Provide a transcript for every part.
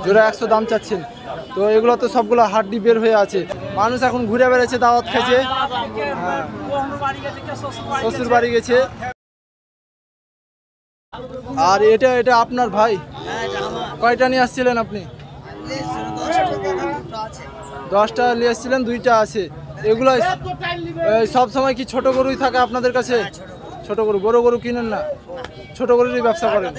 জোড়া 100 দাম চাচ্ছেন। তো এগুলো তো সবগুলো হাড্ডি বের হয়ে আছে। মানুষ এখন ঘুরে বেড়াচ্ছে, দাওয়াত খেয়েছে, শ্বশুর বাড়ি গেছে। আর এটা এটা আপনার ভাই? কয়টা নিয়ে আসছিলেন আপনি? 10টা নিয়ে আসছিলেন, 2টা আছে। এগুলো সব সময় কি ছোট গরুই থাকে আপনাদের কাছে? ছোট গরু, বড় গরু কিনেন না? ছোট গরুরই ব্যবসা করেন?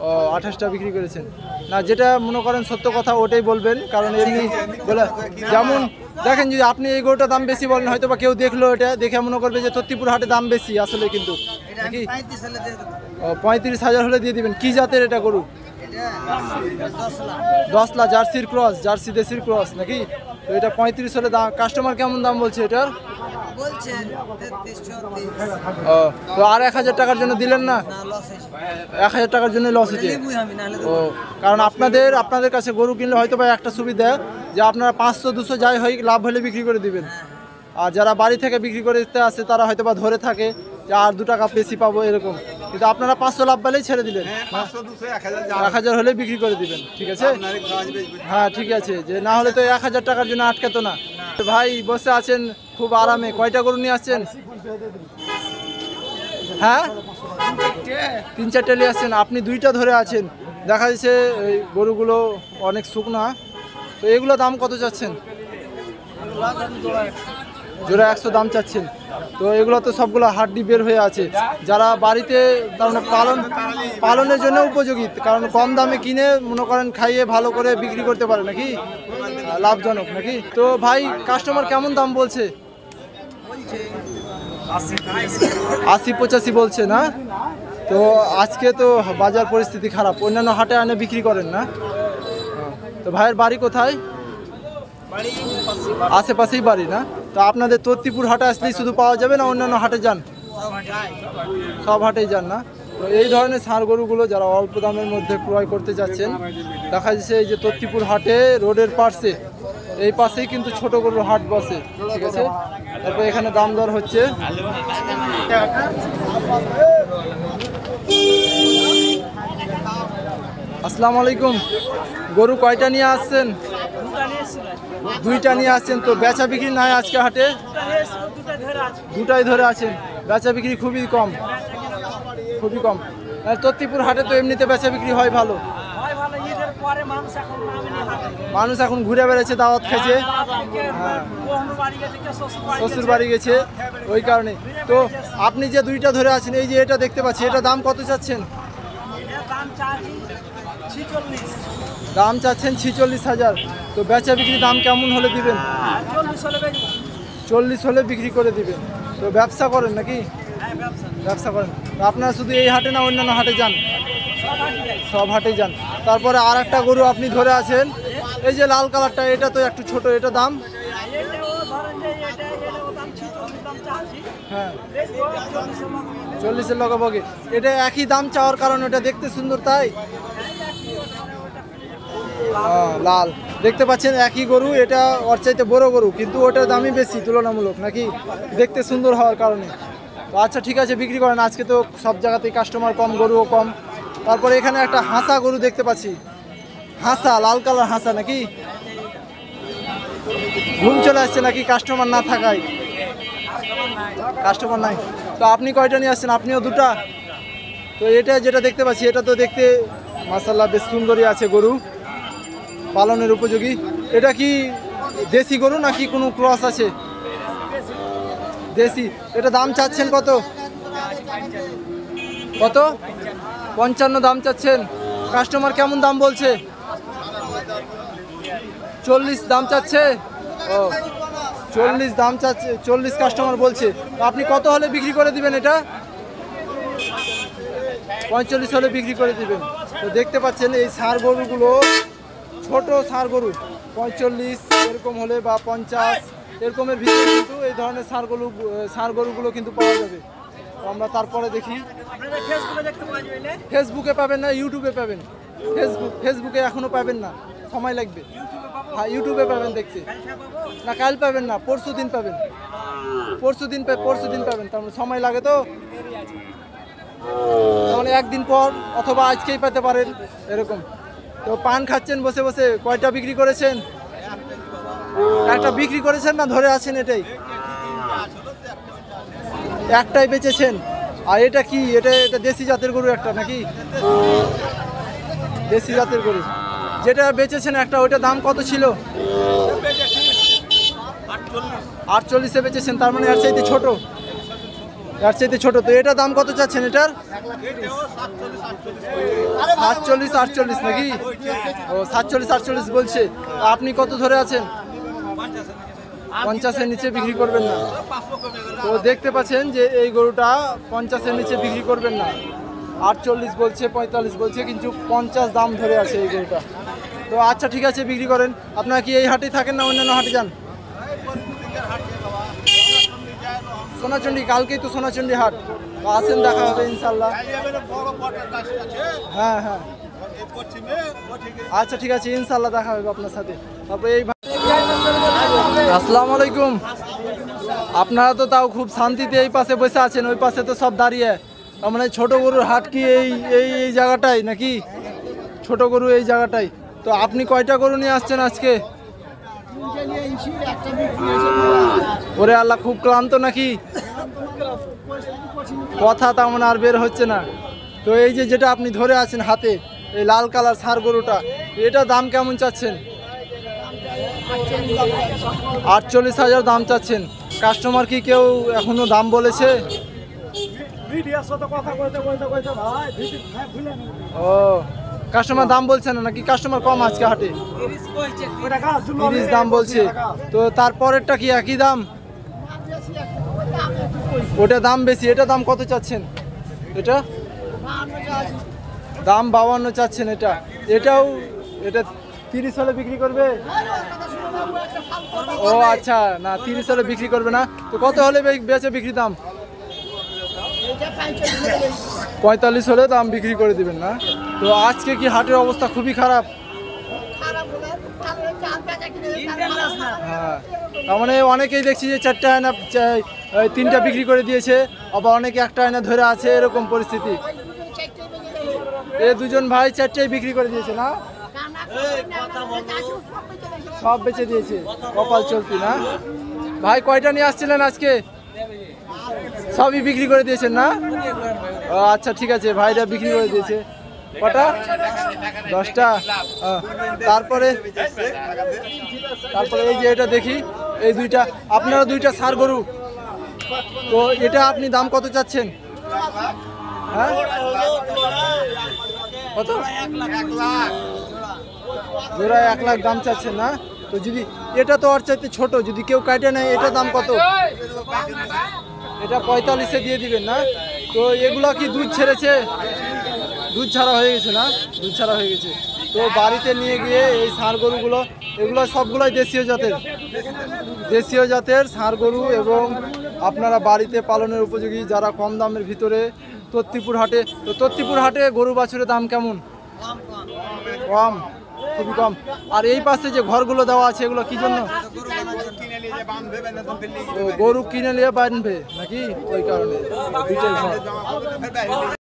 ও, 28টা বিক্রি করেছেন। না, যেটা মনে করেন সত্য কথা ওটাই বলবেন, কারণ এমনি বলে যেমন দেখেন, যদি আপনি এই গরুটার দাম বেশি বলেন, হয়তো বা কেউ দেখলো, এটা দেখে মনে করবে যে তত্তিপুর হাটে দাম বেশি, আসলে কিন্তু নাকি 35,000 হলে দিয়ে দিবেন। কি জাতের এটা গরু? 10 লাখ জার্সির ক্রস, জার্সি দেশির ক্রস নাকি? তো এটা 35 হলে দাম। কাস্টমার কেমন দাম বলছে এটার? ও, তো আর 1000 টাকার জন্য দিলেন না? 1000 টাকার জন্য লস হচ্ছে। ও, কারণ আপনাদের কাছে গরু কিনলে হয়তো বা একটা সুবিধা, যে আপনারা 500-200 যাই হয় লাভ হলে বিক্রি করে দিবেন। আর যারা বাড়ি থেকে বিক্রি করে দিতে আসে তারা হয়তো বা ধরে থাকে যে আর 2 টাকা বেশি পাবো এরকম, কিন্তু আপনারা 500 লাভ পেলেই ছেড়ে দিলেন। 1000 হলে বিক্রি করে দিবেন, ঠিক আছে? হ্যাঁ, ঠিক আছে। যে না হলে তো 1000 টাকার জন্য আটকাতো না। ভাই বসে আছেন খুব আরামে। কয়টা গরু নিয়ে আসছেন? হ্যাঁ, 3-4টে নিয়ে আসছেন। আপনি 2টা ধরে আছেন, দেখা যাচ্ছে এই গরুগুলো অনেক শুকনা। তো এগুলো দাম কত চাচ্ছেন? জোড়া 100 দাম চাচ্ছেন। তো এগুলো তো সবগুলো হাড্ডি বের হয়ে আছে। যারা বাড়িতে তার মানে পালনের জন্য উপযোগী, কারণ কম দামে কিনে মনে করেন খাইয়ে ভালো করে বিক্রি করতে পারে নাকি, লাভজনক নাকি? তো ভাই কাস্টমার কেমন দাম বলছে? 80-85 বলছে না? তো আজকে তো বাজার পরিস্থিতি খারাপ, অন্যান্য হাটে আনে বিক্রি করেন না? তো ভাইয়ের বাড়ি কোথায়? আশেপাশেই বাড়ি না? তো আপনাদের তত্তিপুর হাটে আসলেই শুধু পাওয়া যাবে না অন্যান্য হাটে যান? সব হাটেই যান না? তো এই ধরনের ষাঁড় গরুগুলো যারা অল্প দামের মধ্যে ক্রয় করতে যাচ্ছেন, দেখা যাচ্ছে এই যে তত্তিপুর হাটে রোডের পাশে, এই পাশেই কিন্তু ছোট গরুর হাট বসে, ঠিক আছে? তারপর এখানে দাম দর হচ্ছে। আসসালামু আলাইকুম। গরু কয়টা নিয়ে আসছেন? 2টা নিয়ে আসছেন। তো বেচা বিক্রি নাই আজকে হাটে? 2টাই ধরে আছেন। বেচা বিক্রি খুবই কম, খুবই কম। তত্তিপুর হাটে তো এমনিতে বেচা বিক্রি হয় ভালো। মানুষ এখন ঘুরে বেড়াচ্ছে, দাওয়াত খেয়েছে, শ্বশুর বাড়ি গেছে, ওই কারণে। তো আপনি যে 2টা ধরে আছেন, এই যে এটা দেখতে পাচ্ছি, এটা দাম কত চাচ্ছেন? দাম চাচ্ছেন 46,000। তো বেচা বিক্রি দাম কেমন হলে দিবেন? 40 হলে বিক্রি করে দিবেন। তো ব্যবসা করেন নাকি? ব্যবসা করেন। তো আপনারা শুধু এই হাটে না অন্যান্য হাটে যান? সব হাটেই যান। তারপরে আর একটা গরু আপনি ধরে আছেন, এই যে লাল কালারটা, এটা তো একটু ছোট, এটা দাম? হ্যাঁ, 40-এর লগাবগে। এটা একই দাম চাওয়ার কারণ এটা দেখতে সুন্দর তাই? লাল দেখতে পাচ্ছেন, একই গরু, এটা ওর চাইতে বড় গরু, কিন্তু ওটার দামই বেশি তুলনামূলক নাকি, দেখতে সুন্দর হওয়ার কারণে। তো আচ্ছা, ঠিক আছে, বিক্রি করেন। আজকে তো সব জায়গাতেই কাস্টমার কম, গরুও কম। তারপরে এখানে একটা হাসা গরু দেখতে পাচ্ছি, হাসা, লাল কালার হাসা নাকি? ঘুম চলে আসছে নাকি কাস্টমার না থাকায়? কাস্টমার নাই। তো আপনি কয়টা নিয়ে আসছেন? আপনিও 2টা? তো এটা যেটা দেখতে পাচ্ছি, এটা তো দেখতে মাশাআল্লাহ বেশ সুন্দরই আছে, গরু পালনের উপযোগী। এটা কি দেশি গরু নাকি কোনো ক্রস আছে? দেশি। এটা দাম চাচ্ছেন কত? কত? 55 দাম চাচ্ছেন। কাস্টমার কেমন দাম বলছে? 40 দাম চাচ্ছে। ও, 40 দাম চাচ্ছে, 40 কাস্টমার বলছে। তো আপনি কত হলে বিক্রি করে দিবেন এটা? 45 হলে বিক্রি করে দিবেন। তো দেখতে পাচ্ছেন এই ষাঁড় গরুগুলো, ছোট ষাঁড় গরু 45 এরকম হলে বা 50 এরকমের ভিতরে কিন্তু এই ধরনের ষাঁড় গরুগুলো কিন্তু পাওয়া যাবে। তো আমরা তারপরে দেখি, ফেসবুকে পাবেন না, ইউটিউবে পাবেন? ফেসবুকে এখনো পাবেন না, সময় লাগবে। হ্যাঁ, ইউটিউবে পাবেন দেখতে। না, কাল পাবেন না, পরশু দিন পাবেন। পরশু দিন পাবেন, তার মানে সময় লাগে। তো মানে একদিন পর অথবা আজকেই পেতে পারেন এরকম। তো পান খাচ্ছেন বসে বসে, কয়টা বিক্রি করেছেন? একটা বিক্রি করেছেন না ধরে আছেন এটাই? একটাই বেচেছেন। আর এটা কি, এটা এটা দেশি জাতের গরু একটা নাকি? দেশি জাতের গরু যেটা বেচেছেন একটা, ওইটা দাম কত ছিল? 48-এ বেচেছেন, তার মানে এর চাইতে ছোট, এর চাইতে ছোট। তো এটা দাম কত চাচ্ছেন এটার? 47-48 নাকি? ও 47-48 বলছে। আপনি কত ধরে আছেন? 50-এর নিচে বিক্রি করবেন না। তো দেখতে পাচ্ছেন যে এই গরুটা 50-এর নিচে বিক্রি করবেন না। 48 বলছে, 45 বলছে, কিন্তু 50 দাম ধরে আছে এই গরুটা। তো আচ্ছা ঠিক আছে, বিক্রি করেন। আপনারা কি এই হাটে থাকেন না অন্যান্য হাটে যান? সোনাচন্ডী, কালকেই তো সোনাচন্ডী হাট। তো আসেন, দেখা হবে ইনশাল্লাহ। হ্যাঁ হ্যাঁ, আচ্ছা ঠিক আছে, ইনশাল্লাহ দেখা হবে আপনার সাথে। তারপরে এই আসসালামু আলাইকুম। আপনারা তো তাও খুব শান্তিতে এই পাশে বসে আছেন, ওই পাশে তো সব দাঁড়িয়ে। তার মানে ছোট গরুর হাট কি এই এই এই জায়গাটাই নাকি? ছোট গরু এই জায়গাটাই। তো আপনি কয়টা গরু নিয়ে আসছেন আজকে? ওরে আল্লাহ, খুব ক্লান্ত নাকি? কথা তেমন আর বের হচ্ছে না। তো এই যে যেটা আপনি ধরে আছেন হাতে, এই লাল কালার ষাঁড় গরুটা, এটা দাম কেমন চাচ্ছেন? 48,000 দাম চাচ্ছেন। কাস্টমার কি কেউ এখনো দাম বলেছে? ও, কাস্টমার দাম বলছে না নাকি? কাস্টমার কম আজকে হাটে? 30 দাম বলছে। তো তারপরেরটা কি একই দাম? ওটা দাম বেশি। এটা দাম কত চাচ্ছেন? এটা দাম 52 চাচ্ছেন। এটা এটাও, এটা 30 হলে বিক্রি করবে? ও আচ্ছা, না 30 হলে বিক্রি করবে না। তো কত হলে বেচে বিক্রি দাম? 45 হলে দাম বিক্রি করে দিবেন না? তো আজকে কি হাটের অবস্থা খুবই খারাপ? হ্যাঁ, তার মানে অনেকেই দেখছি যে 4টা আয়না 3টা বিক্রি করে দিয়েছে, আবার অনেকে একটা আয়না ধরে আছে, এরকম পরিস্থিতি। এই দুজন ভাই 4টাই বিক্রি করে দিয়েছে না? সব বেচে দিয়েছে, কপাল চলতি না? ভাই কয়টা নিয়ে আসছিলেন আজকে? সবই বিক্রি করে দিয়েছেন না? ও আচ্ছা ঠিক আছে, ভাইরা বিক্রি করে দিয়েছে। কটা? 10টা। তারপরে তারপরে এই যে এটা দেখি, এই দুইটা, আপনারা দুইটা ষাঁড় গরু। তো এটা আপনি দাম কত চাচ্ছেন? হ্যাঁ, কত? জোড়া 1 লাখ দাম চাচ্ছেন না? তো যদি এটা তো ওর চাইতে ছোট, যদি কেউ কাটে নেয়, এটা দাম কত? এটা 45-এ দিয়ে দিবেন না? তো এগুলা কি দুধ ছেড়েছে? দুধ ছাড়া হয়ে গেছে না? দুধ ছাড়া হয়ে গেছে। তো বাড়িতে নিয়ে গিয়ে এই ষাঁড় গরুগুলো, এগুলো সবগুলোই দেশীয় জাতের, দেশীয় জাতের ষাঁড় গরু, এবং আপনারা বাড়িতে পালনের উপযোগী, যারা কম দামের ভিতরে। তত্তিপুর হাটে, তো তত্তিপুর হাটে গরু বাছুরের দাম কেমন? কম, খুবই কম। আর এই পাশে যে ঘরগুলো দেওয়া আছে, এগুলো কি জন্য? গরু কিনে নিয়ে বাঁধবে নাকি? ওই কারণে দুইটাই ঘর।